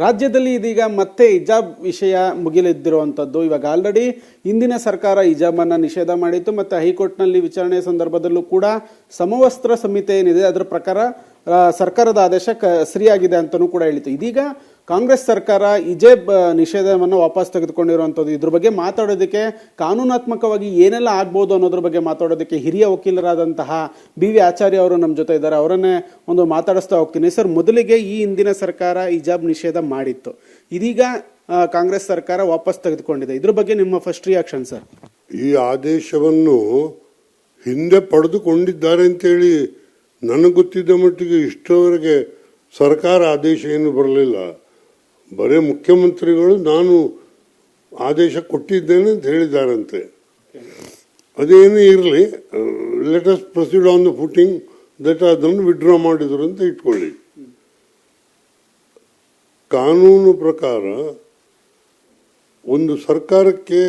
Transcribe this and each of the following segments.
ರಾಜ್ಯದಲ್ಲಿ ಇದೀಗ ಮತ್ತೆ ಹಿಜಾಬ್ ವಿಷಯ ಮುಗಿಲೆದ್ದಿರುವಂಥದ್ದು. ಇವಾಗ ಆಲ್ರೆಡಿ ಹಿಂದಿನ ಸರ್ಕಾರ ಹಿಜಾಬನ್ನು ನಿಷೇಧ ಮಾಡಿತ್ತು ಮತ್ತು ಹೈಕೋರ್ಟ್ನಲ್ಲಿ ವಿಚಾರಣೆ ಸಂದರ್ಭದಲ್ಲೂ ಕೂಡ ಸಮವಸ್ತ್ರ ಸಂಹಿತೆ ಏನಿದೆ ಅದರ ಪ್ರಕಾರ ಸರ್ಕಾರದ ಆದೇಶ ಸರಿಯಾಗಿದೆ ಅಂತಲೂ ಕೂಡ ಹೇಳಿತು. ಇದೀಗ ಕಾಂಗ್ರೆಸ್ ಸರ್ಕಾರ ಹಿಜಾಬ್ ನಿಷೇಧವನ್ನು ವಾಪಸ್ ತೆಗೆದುಕೊಂಡಿರುವಂಥದ್ದು. ಇದ್ರ ಬಗ್ಗೆ ಮಾತಾಡೋದಕ್ಕೆ ಕಾನೂನಾತ್ಮಕವಾಗಿ ಏನೆಲ್ಲ ಆಗ್ಬೋದು ಅನ್ನೋದ್ರ ಬಗ್ಗೆ ಮಾತಾಡೋದಕ್ಕೆ ಹಿರಿಯ ವಕೀಲರಾದಂತಹ BV ಆಚಾರ್ಯ ಅವರು ನಮ್ಮ ಜೊತೆ ಇದ್ದಾರೆ. ಅವರನ್ನೇ ಒಂದು ಮಾತಾಡಿಸ್ತಾ ಹೋಗ್ತೀನಿ. ಸರ್, ಮೊದಲಿಗೆ ಈ ಹಿಂದಿನ ಸರ್ಕಾರ ಹಿಜಾಬ್ ನಿಷೇಧ ಮಾಡಿತ್ತು, ಇದೀಗ ಕಾಂಗ್ರೆಸ್ ಸರ್ಕಾರ ವಾಪಸ್ ತೆಗೆದುಕೊಂಡಿದೆ. ಇದ್ರ ಬಗ್ಗೆ ನಿಮ್ಮ ಫಸ್ಟ್ ರಿಯಾಕ್ಷನ್ ಸರ್? ಈ ಆದೇಶವನ್ನು ಹಿಂದೆ ಪಡೆದುಕೊಂಡಿದ್ದಾರೆ ಅಂತೇಳಿ ನನಗೆ ಗೊತ್ತಿದ್ದ ಮಟ್ಟಿಗೆ ಇಷ್ಟರವರೆಗೆ ಸರ್ಕಾರ ಆದೇಶ ಏನು ಬರಲಿಲ್ಲ. ಬರೀ ಮುಖ್ಯಮಂತ್ರಿಗಳು ನಾನು ಆದೇಶ ಕೊಟ್ಟಿದ್ದೇನೆ ಅಂತ ಹೇಳಿದ್ದಾರಂತೆ. ಅದೇನೇ ಇರಲಿ, let us proceed on the footing that ಅದನ್ನು ವಿಡ್ರಾ ಮಾಡಿದ್ರು ಅಂತ ಇಟ್ಕೊಳ್ಳಿ. ಕಾನೂನು ಪ್ರಕಾರ ಒಂದು ಸರ್ಕಾರಕ್ಕೆ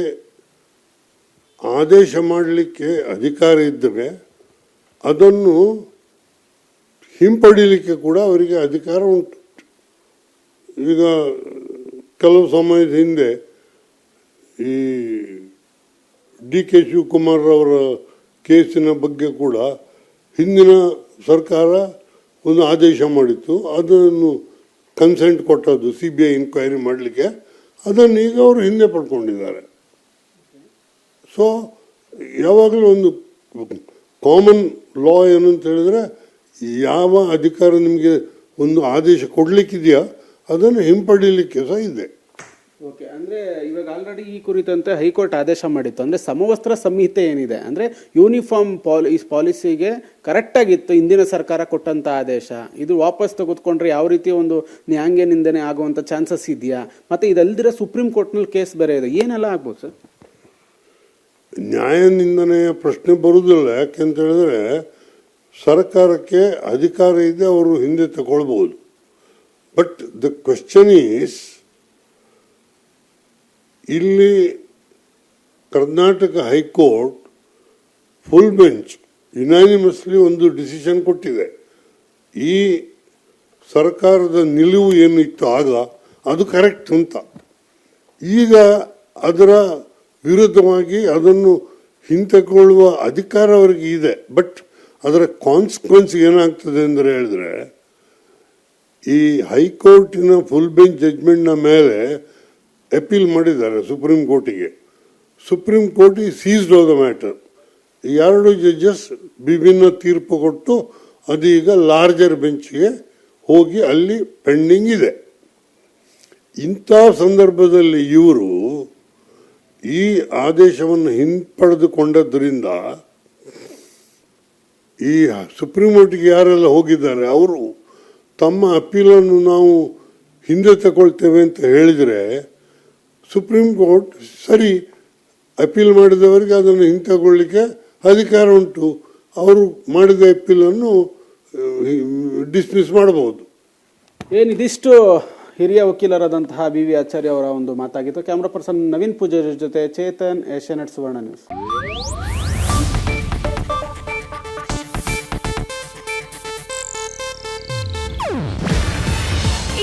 ಆದೇಶ ಮಾಡಲಿಕ್ಕೆ ಅಧಿಕಾರ ಇದ್ದರೆ ಅದನ್ನು ಹಿಂಪಡೀಲಿಕ್ಕೆ ಕೂಡ ಅವರಿಗೆ ಅಧಿಕಾರ ಉಂಟು. ಈಗ ಕೆಲವು ಸಮಯದ ಹಿಂದೆ ಈ DK ಶಿವಕುಮಾರ್ ಅವರ ಕೇಸಿನ ಬಗ್ಗೆ ಕೂಡ ಹಿಂದಿನ ಸರ್ಕಾರ ಒಂದು ಆದೇಶ ಮಾಡಿತ್ತು, ಅದನ್ನು ಕನ್ಸೆಂಟ್ ಕೊಟ್ಟದ್ದು CBI ಇನ್ಕ್ವೈರಿ ಮಾಡಲಿಕ್ಕೆ. ಅದನ್ನು ಈಗ ಅವರು ಹಿಂದೆ ಪಡ್ಕೊಂಡಿದ್ದಾರೆ. ಸೊ ಯಾವಾಗಲೂ ಒಂದು ಕಾಮನ್ ಲಾ ಏನು ಅಂತ ಹೇಳಿದ್ರೆ, ಯಾವ ಅಧಿಕಾರ ನಿಮಗೆ ಒಂದು ಆದೇಶ ಕೊಡ್ಲಿಕ್ಕಿದೆಯಾ ಅದನ್ನು ಹಿಂಪಡೀಲಿಕ್ಕೆ ಸಹ ಇದೆ. ಓಕೆ, ಅಂದರೆ ಇವಾಗ ಆಲ್ರೆಡಿ ಈ ಕುರಿತಂತೆ ಹೈಕೋರ್ಟ್ ಆದೇಶ ಮಾಡಿತ್ತು. ಅಂದರೆ ಸಮವಸ್ತ್ರ ಸಂಹಿತೆ ಏನಿದೆ ಅಂದರೆ ಯೂನಿಫಾರ್ಮ್ ಪಾಲಿಸಿಗೆ ಕರೆಕ್ಟಾಗಿತ್ತು ಹಿಂದಿನ ಸರ್ಕಾರ ಕೊಟ್ಟಂಥ ಆದೇಶ. ಇದು ವಾಪಸ್ ತೆಗೆದುಕೊಂಡ್ರೆ ಯಾವ ರೀತಿ ಒಂದು ನ್ಯಾಯಾಂಗ ನಿಂದನೆ ಆಗುವಂಥ ಚಾನ್ಸಸ್ ಇದೆಯಾ? ಮತ್ತು ಇದಲ್ದಿರ ಸುಪ್ರೀಂ ಕೋರ್ಟ್ನಲ್ಲಿ ಕೇಸ್ ಬೇರೆ ಇದೆ, ಏನೆಲ್ಲ ಆಗ್ಬೋದು ಸರ್? ನ್ಯಾಯ ನಿಂದನೆಯ ಪ್ರಶ್ನೆ ಬರುವುದಿಲ್ಲ. ಯಾಕೆಂತ ಹೇಳಿದ್ರೆ ಸರ್ಕಾರಕ್ಕೆ ಅಧಿಕಾರ ಇದೆ, ಅವರು ಹಿಂದೆ ತಗೊಳ್ಬಹುದು. ಬಟ್ ದ ಕ್ವೆಶ್ಚನ್ ಈಸ್, ಇಲ್ಲಿ Karnataka high court full bench unanimously ಒಂದು ಡಿಸಿಷನ್ ಕೊಟ್ಟಿದೆ. ಈ ಸರ್ಕಾರದ ನಿಲುವು ಏನಿತ್ತು ಆಗ ಅದು ಕರೆಕ್ಟ್ ಅಂತ. ಈಗ ಅದರ ವಿರುದ್ಧವಾಗಿ ಅದನ್ನು ಹಿಂತೆಕೊಳ್ಳುವ ಅಧಿಕಾರ ಅವರಿಗೆ ಇದೆ. ಬಟ್ ಅದರ ಕಾನ್ಸಿಕ್ವೆನ್ಸ್ ಏನಾಗ್ತದೆ ಅಂದರೆ ಹೇಳಿದ್ರೆ, ಈ ಹೈಕೋರ್ಟಿನ ಫುಲ್ ಬೆಂಚ್ ಜಡ್ಜ್ಮೆಂಟ್ನ ಮೇಲೆ ಅಪೀಲ್ ಮಾಡಿದ್ದಾರೆ ಸುಪ್ರೀಂ ಕೋರ್ಟಿಗೆ. Supreme court ceased of the matter. 2 judges ವಿಭಿನ್ನ ತೀರ್ಪು ಕೊಟ್ಟು ಅದೀಗ ಲಾರ್ಜರ್ ಬೆಂಚ್ಗೆ ಹೋಗಿ ಅಲ್ಲಿ ಪೆಂಡಿಂಗ್ ಇದೆ. ಇಂಥ ಸಂದರ್ಭದಲ್ಲಿ ಇವರು ಈ ಆದೇಶವನ್ನು ಹಿಂಪಡೆದುಕೊಂಡದ್ರಿಂದ ಈ ಸುಪ್ರೀಂ ಕೋರ್ಟ್ಗೆ ಯಾರೆಲ್ಲ ಹೋಗಿದ್ದಾರೆ ಅವರು ತಮ್ಮ ಅಪೀಲನ್ನು ನಾವು ಹಿಂದೆ ತಗೊಳ್ತೇವೆ ಅಂತ ಹೇಳಿದರೆ, ಸುಪ್ರೀಂ ಕೋರ್ಟ್ ಸರಿ, ಅಪೀಲ್ ಮಾಡಿದವರಿಗೆ ಅದನ್ನು ಹಿಂತೆಗೊಳ್ಳಿಕ್ಕೆ ಅಧಿಕಾರ ಉಂಟು, ಅವರು ಮಾಡಿದ ಅಪೀಲನ್ನು ಡಿಸ್ಮಿಸ್ ಮಾಡಬಹುದು. ಏನಿದಿಷ್ಟು ಹಿರಿಯ ವಕೀಲರಾದಂತಹ BV ಆಚಾರ್ಯ ಅವರ ಒಂದು ಮಾತಾಗಿತ್ತು. ಕ್ಯಾಮ್ರಾ ಪರ್ಸನ್ ನವೀನ್ ಪೂಜಾರಿ ಜೊತೆ ಚೇತನ್, ಏಷ್ಯಾನೆಟ್ ಸುವರ್ಣ ನ್ಯೂಸ್.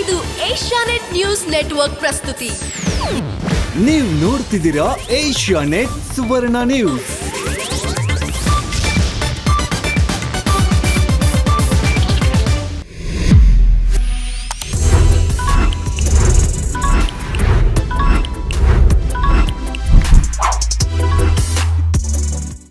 ಇದು ಏಷ್ಯಾನೆಟ್ ನ್ಯೂಸ್ ನೆಟ್ವರ್ಕ್ ಪ್ರಸ್ತುತಿ. ನೀವು ನೋಡ್ತಿದ್ದೀರಾ ಏಷ್ಯಾನೆಟ್ ಸುವರ್ಣ ನ್ಯೂಸ್.